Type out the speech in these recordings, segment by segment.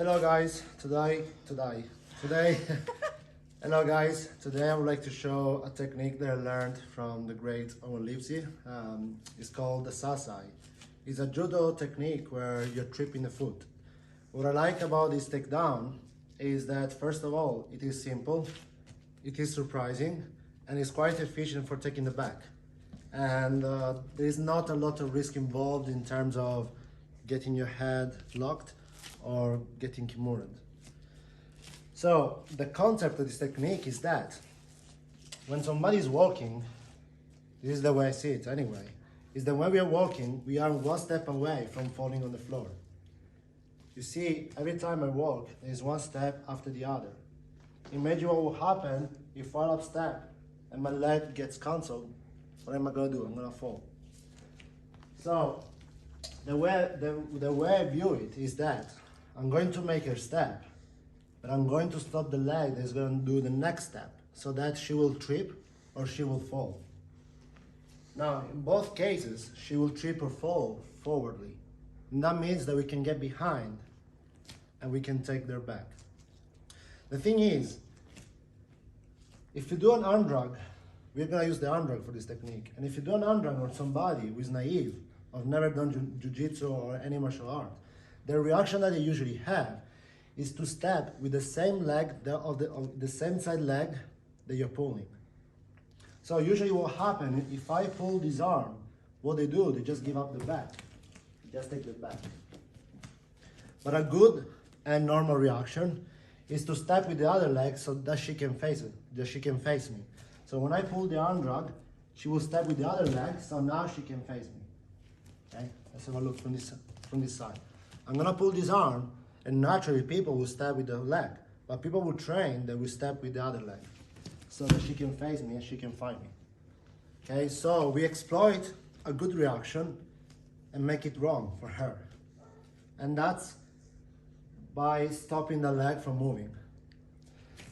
Hello guys, today, hello guys, today I would like to show a technique that I learned from the great Owen Livesey. It's called the Sasae. It's a judo technique where you're tripping the foot. What I like about this takedown is that first of all, it is simple, it is surprising, and it's quite efficient for taking the back. And there is not a lot of risk involved in terms of getting your head locked or getting kimured. So the concept of this technique is that when somebody is walking, this is the way I see it anyway, is that when we are walking, we are one step away from falling on the floor. You see, every time I walk, there is one step after the other. Imagine what will happen if I up step and my leg gets cancelled. What am I gonna do? I'm gonna fall. So the way I view it is that I'm going to make her step, but I'm going to stop the leg that's going to do the next step so that she will trip or she will fall. Now, in both cases, she will trip or fall forwardly. And that means that we can get behind and we can take their back. The thing is, if you do an arm drag, we're going to use the arm drag for this technique. And if you do an arm drag on somebody who is naive, or never done jiu-jitsu or any martial art, the reaction that they usually have is to step with the same leg, the same side leg that you're pulling. So usually what happens, if I pull this arm, what they do, they just give up the back. Just take the back. But a good and normal reaction is to step with the other leg so that she can face it, that she can face me. So when I pull the arm drag, she will step with the other leg, so now she can face me. Okay, let's have a look from this side. I'm gonna pull this arm, and naturally people will step with the leg, but people will train that we step with the other leg, so that she can face me and she can find me. Okay, so we exploit a good reaction and make it wrong for her, and that's by stopping the leg from moving.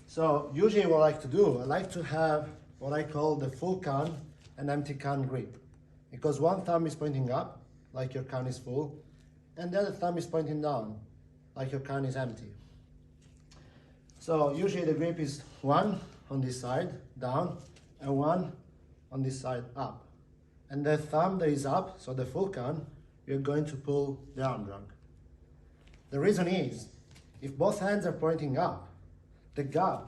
So usually what I like to do, I like to have what I call the full can and empty can grip, because one thumb is pointing up, like your can is full, and the other thumb is pointing down, like your can is empty. So usually the grip is one on this side, down, and one on this side, up. And the thumb that is up, so the full can, you're going to pull the arm drag. The reason is, if both hands are pointing up, the gap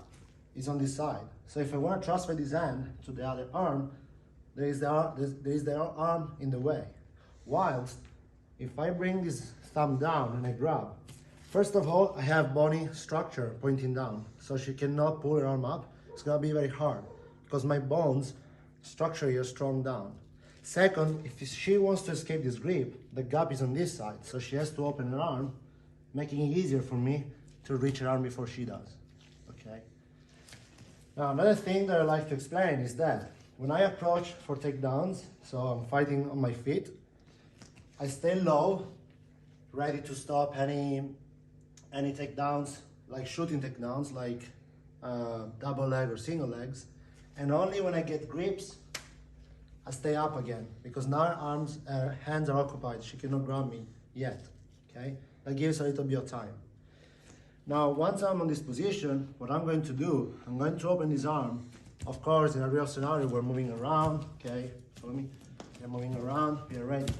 is on this side. So if I want to transfer this hand to the other arm, there is the arm in the way. Whilst, if I bring this thumb down and I grab, first of all, I have bony structure pointing down, so she cannot pull her arm up. It's gonna be very hard, because my bones structure here strong down. Second, if she wants to escape this grip, the gap is on this side, so she has to open her arm, making it easier for me to reach her arm before she does, okay? Now, another thing that I like to explain is that when I approach for takedowns, so I'm fighting on my feet, I stay low, ready to stop any takedowns, like shooting takedowns, like double leg or single legs. And only when I get grips, I stay up again, because now her hands are occupied. She cannot grab me yet, okay? That gives a little bit of time. Now, once I'm on this position, what I'm going to do, I'm going to open this arm. Of course, in a real scenario, we're moving around, okay? Follow me? We're moving around, we are ready.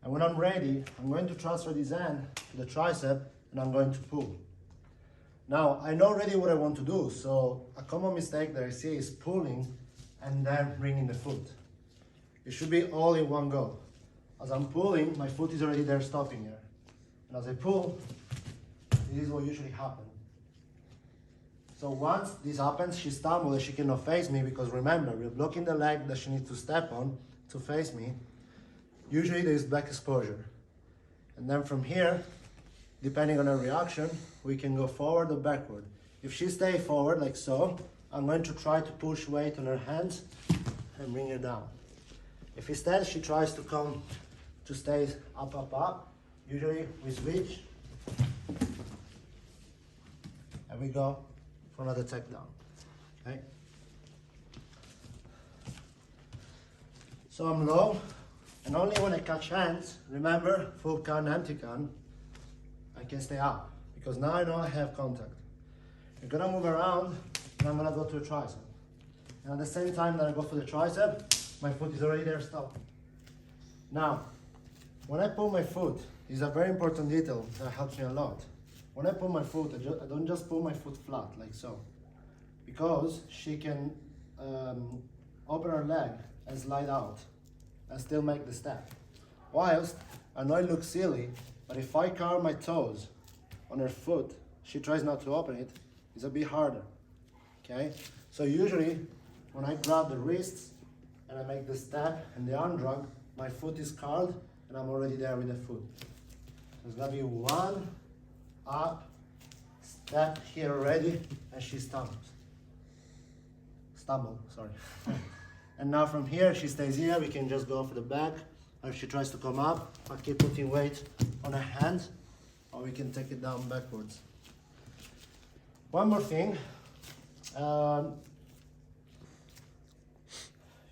And when I'm ready, I'm going to transfer this hand to the tricep and I'm going to pull. Now, I know already what I want to do, so a common mistake that I see is pulling and then bringing the foot. It should be all in one go. As I'm pulling, my foot is already there stopping here. And as I pull, this is what usually happens. So once this happens, she stumbles and she cannot face me, because remember, we're blocking the leg that she needs to step on to face me. Usually there is back exposure. And then from here, depending on her reaction, we can go forward or backward. If she stays forward like so, I'm going to try to push weight on her hands and bring her down. If instead she tries to come to stay up, up, up, usually we switch and we go for another takedown, okay? So I'm low, and only when I catch hands, remember, full can, empty can, I can stay up. because now I know I have contact. I'm gonna move around and I'm gonna go to the tricep. And at the same time that I go for the tricep, my foot is already there, stop. Now, when I pull my foot, is a very important detail that helps me a lot. When I pull my foot, I don't just pull my foot flat, like so. Because she can open her leg and slide out and still make the step. Whilst, I know it looks silly, but if I curl my toes on her foot, she tries not to open it, it's a bit harder, okay? So usually, when I grab the wrists and I make the step and the arm drag, my foot is curled and I'm already there with the foot. So it's gonna be one, up, step here already, and she stumbles. Sorry. And now from here, she stays here, we can just go for the back. Or if she tries to come up, I keep putting weight on her hand, or we can take it down backwards. One more thing.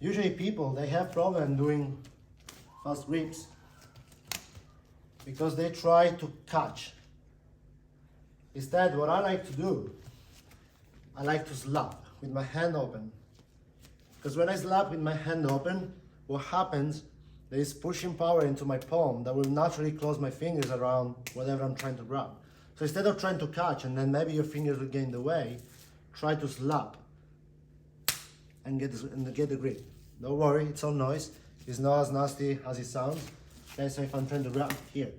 Usually people, they have problem doing fast grips because they try to catch. Instead, what I like to do, I like to slap with my hand open. Because when I slap with my hand open, what happens, there is pushing power into my palm that will naturally close my fingers around whatever I'm trying to grab. So instead of trying to catch and then maybe your fingers will get in the way, try to slap and get the grip. Don't worry, it's all noise. It's not as nasty as it sounds. Okay, so if I'm trying to grab here,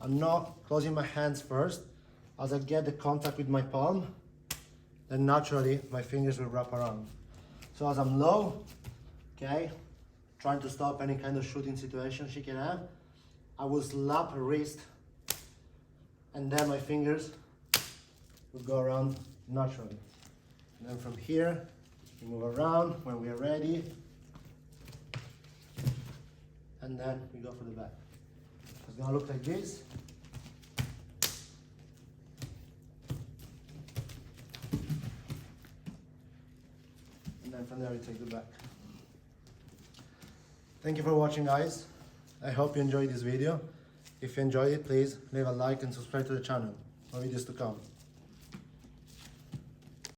I'm not closing my hands first. As I get the contact with my palm, then naturally my fingers will wrap around. So as I'm low, okay, trying to stop any kind of shooting situation she can have, I will slap her wrist and then my fingers will go around naturally. And then from here, we move around when we are ready, and then we go for the back. It's gonna look like this. And then from there we take the back. Thank you for watching, guys. I hope you enjoyed this video. If you enjoyed it, please leave a like and subscribe to the channel for videos to come.